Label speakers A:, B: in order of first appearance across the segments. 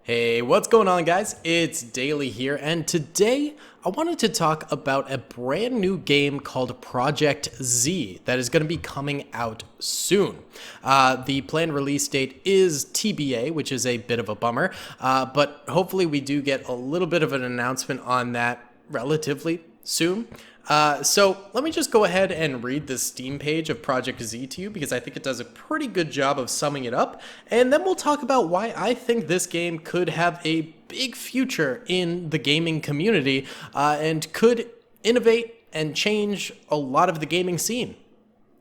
A: Hey, what's going on, guys? It's Daley here, and today I wanted to talk about a brand new game called Projekt Z that is going to be coming out soon. The planned release date is TBA, which is a bit of a bummer, but hopefully we do get a little bit of an announcement on that relatively soon. So let me just go ahead and read the Steam page of Projekt Z to you because I think it does a pretty good job of summing it up. And then we'll talk about why I think this game could have a big future in the gaming community and could innovate and change a lot of the gaming scene,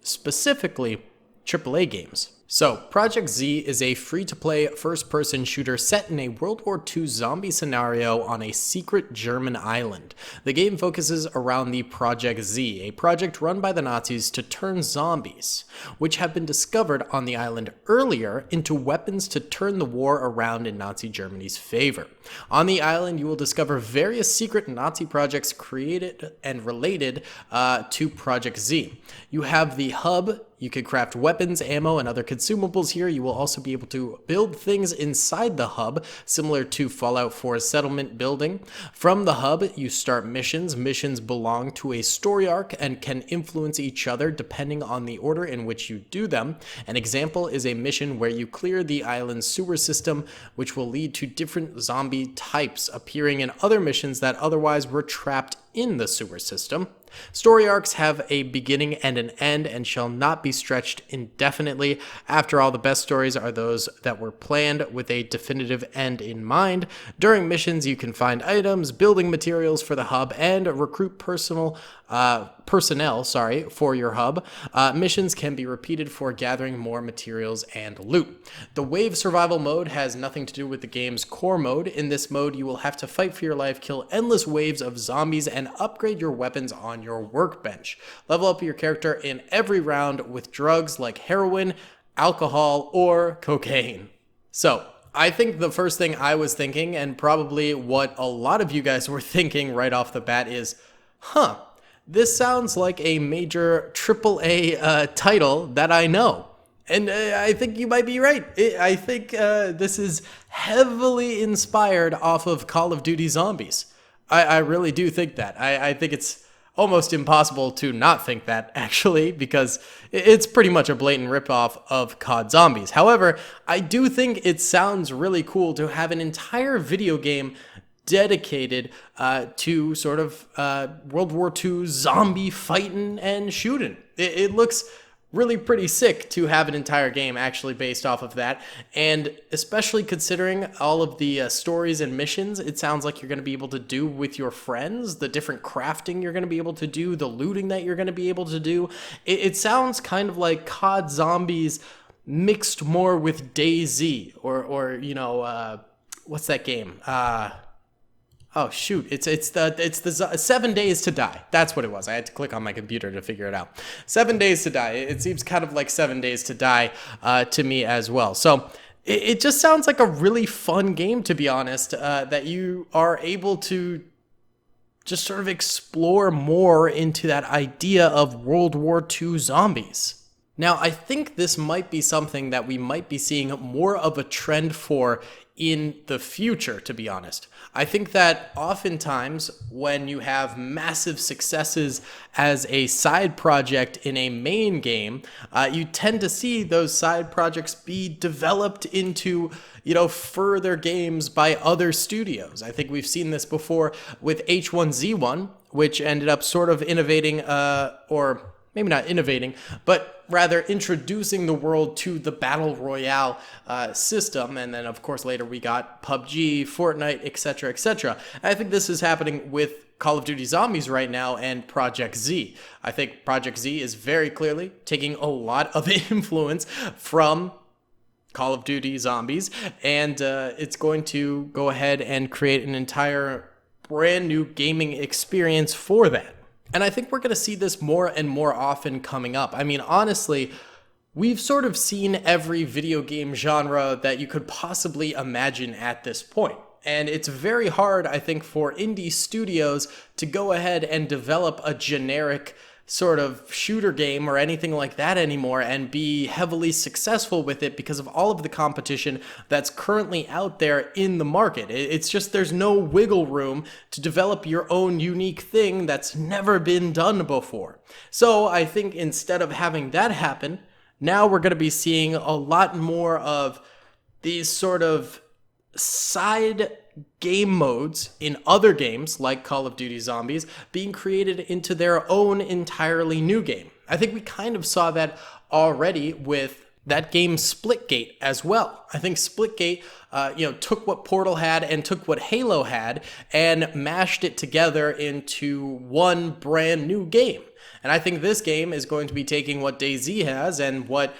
A: specifically AAA games. So, Projekt Z is a free-to-play first-person shooter set in a World War II zombie scenario on a secret German island. The game focuses around the Projekt Z, a project run by the Nazis to turn zombies, which have been discovered on the island earlier, into weapons to turn the war around in Nazi Germany's favor. On the island, you will discover various secret Nazi projects created and related to Projekt Z. You have the hub. You can craft weapons, ammo, and other consumables here. You will also be able to build things inside the hub, similar to Fallout 4's settlement building. From the hub, you start missions. Missions belong to a story arc and can influence each other depending on the order in which you do them. An example is a mission where you clear the island's sewer system, which will lead to different zombie types appearing in other missions that otherwise were trapped in the sewer system. Story arcs have a beginning and an end and shall not be stretched indefinitely. After all, the best stories are those that were planned with a definitive end in mind. During missions, you can find items, building materials for the hub, and recruit personnel for your hub. Missions can be repeated for gathering more materials and loot. The wave survival mode has nothing to do with the game's core mode. In this mode, you will have to fight for your life, kill endless waves of zombies, and upgrade your weapons on your workbench. Level up your character in every round with drugs like heroin, alcohol, or cocaine. So, I think the first thing I was thinking, and probably what a lot of you guys were thinking right off the bat is, this sounds like a major AAA title that I know. And I think you might be right. I think this is heavily inspired off of Call of Duty Zombies. I really do think that. I think it's almost impossible to not think that, actually, because it's pretty much a blatant ripoff of CoD Zombies. However, I do think it sounds really cool to have an entire video game dedicated to sort of World War II zombie fighting and shooting. It looks really pretty sick to have an entire game actually based off of that, and especially considering all of the stories and missions it sounds like you're going to be able to do with your friends, the different crafting you're going to be able to do, the looting that you're going to be able to do. It sounds kind of like CoD Zombies mixed more with DayZ or you know, what's that game? Oh shoot! It's the 7 Days to Die. That's what it was. I had to click on my computer to figure it out. 7 Days to Die. It seems kind of like 7 Days to Die to me as well. So it just sounds like a really fun game, to be honest. That you are able to just sort of explore more into that idea of World War II zombies. Now, I think this might be something that we might be seeing more of a trend for in the future, to be honest. I think that oftentimes when you have massive successes as a side project in a main game, you tend to see those side projects be developed into, further games by other studios. I think we've seen this before with H1Z1, which ended up sort of innovating, or maybe not innovating, but rather introducing the world to the Battle Royale system. And then, of course, later we got PUBG, Fortnite, etc., etc. I think this is happening with Call of Duty Zombies right now and Projekt Z. I think Projekt Z is very clearly taking a lot of influence from Call of Duty Zombies, and it's going to go ahead and create an entire brand new gaming experience for that. And I think we're going to see this more and more often coming up. I mean, honestly, we've sort of seen every video game genre that you could possibly imagine at this point. And it's very hard, I think, for indie studios to go ahead and develop a generic sort of shooter game or anything like that anymore and be heavily successful with it because of all of the competition that's currently out there in the market. It's just there's no wiggle room to develop your own unique thing that's never been done before. So I think instead of having that happen, now we're going to be seeing a lot more of these sort of side game modes in other games like Call of Duty Zombies being created into their own entirely new game. I think we kind of saw that already with that game Splitgate as well. I think Splitgate, took what Portal had and took what Halo had and mashed it together into one brand new game. And I think this game is going to be taking what DayZ has and what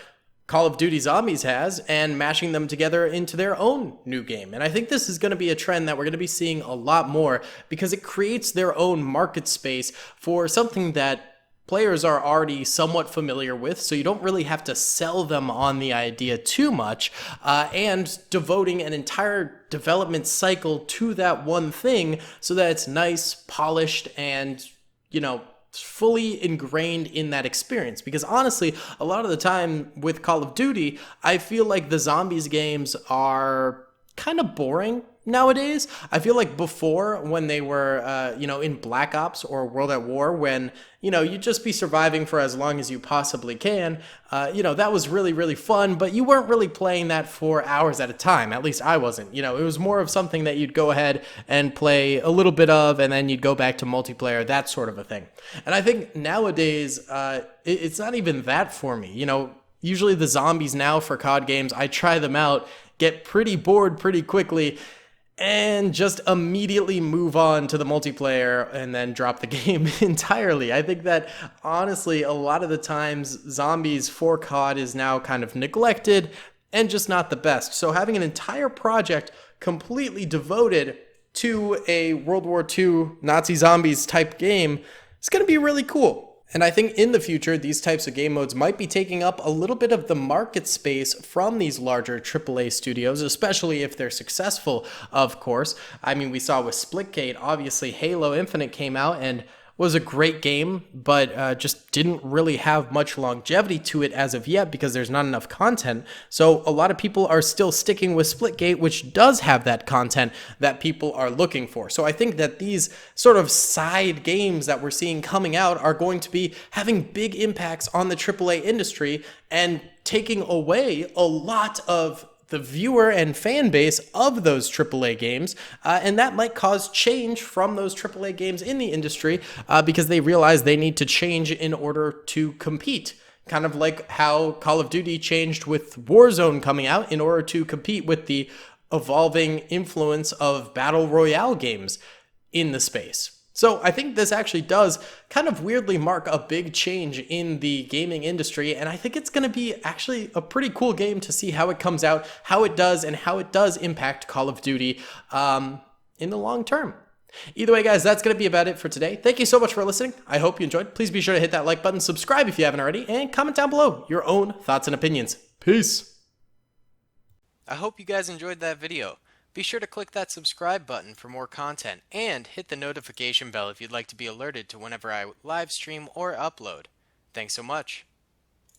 A: Call of Duty Zombies has and mashing them together into their own new game. And I think this is going to be a trend that we're going to be seeing a lot more because it creates their own market space for something that players are already somewhat familiar with, so you don't really have to sell them on the idea too much, and devoting an entire development cycle to that one thing so that it's nice, polished, and, fully ingrained in that experience. Because honestly, a lot of the time with Call of Duty, I feel like the Zombies games are kind of boring nowadays. I feel like before, when they were, in Black Ops or World at War, when, you'd just be surviving for as long as you possibly can, that was really, really fun, but you weren't really playing that for hours at a time. At least I wasn't. It was more of something that you'd go ahead and play a little bit of, and then you'd go back to multiplayer, that sort of a thing. And I think nowadays, it's not even that for me. Usually the zombies now for COD games, I try them out, get pretty bored pretty quickly, and just immediately move on to the multiplayer and then drop the game entirely. I think that, honestly, a lot of the times, Zombies for COD is now kind of neglected and just not the best. So having an entire project completely devoted to a World War II Nazi zombies type game is going to be really cool. And I think in the future, these types of game modes might be taking up a little bit of the market space from these larger AAA studios, especially if they're successful, of course. I mean, we saw with Splitgate, obviously Halo Infinite came out and was a great game, but just didn't really have much longevity to it as of yet because there's not enough content. So a lot of people are still sticking with Splitgate, which does have that content that people are looking for. So I think that these sort of side games that we're seeing coming out are going to be having big impacts on the AAA industry and taking away a lot of the viewer and fan base of those AAA games, and that might cause change from those AAA games in the industry because they realize they need to change in order to compete. Kind of like how Call of Duty changed with Warzone coming out in order to compete with the evolving influence of Battle Royale games in the space. So I think this actually does kind of weirdly mark a big change in the gaming industry, and I think it's going to be actually a pretty cool game to see how it comes out, how it does, and how it does impact Call of Duty in the long term. Either way, guys, that's going to be about it for today. Thank you so much for listening. I hope you enjoyed. Please be sure to hit that like button, subscribe if you haven't already, and comment down below your own thoughts and opinions. Peace. I hope you guys enjoyed that video. Be sure to click that subscribe button for more content and hit the notification bell if you'd like to be alerted to whenever I live stream or upload. Thanks so much.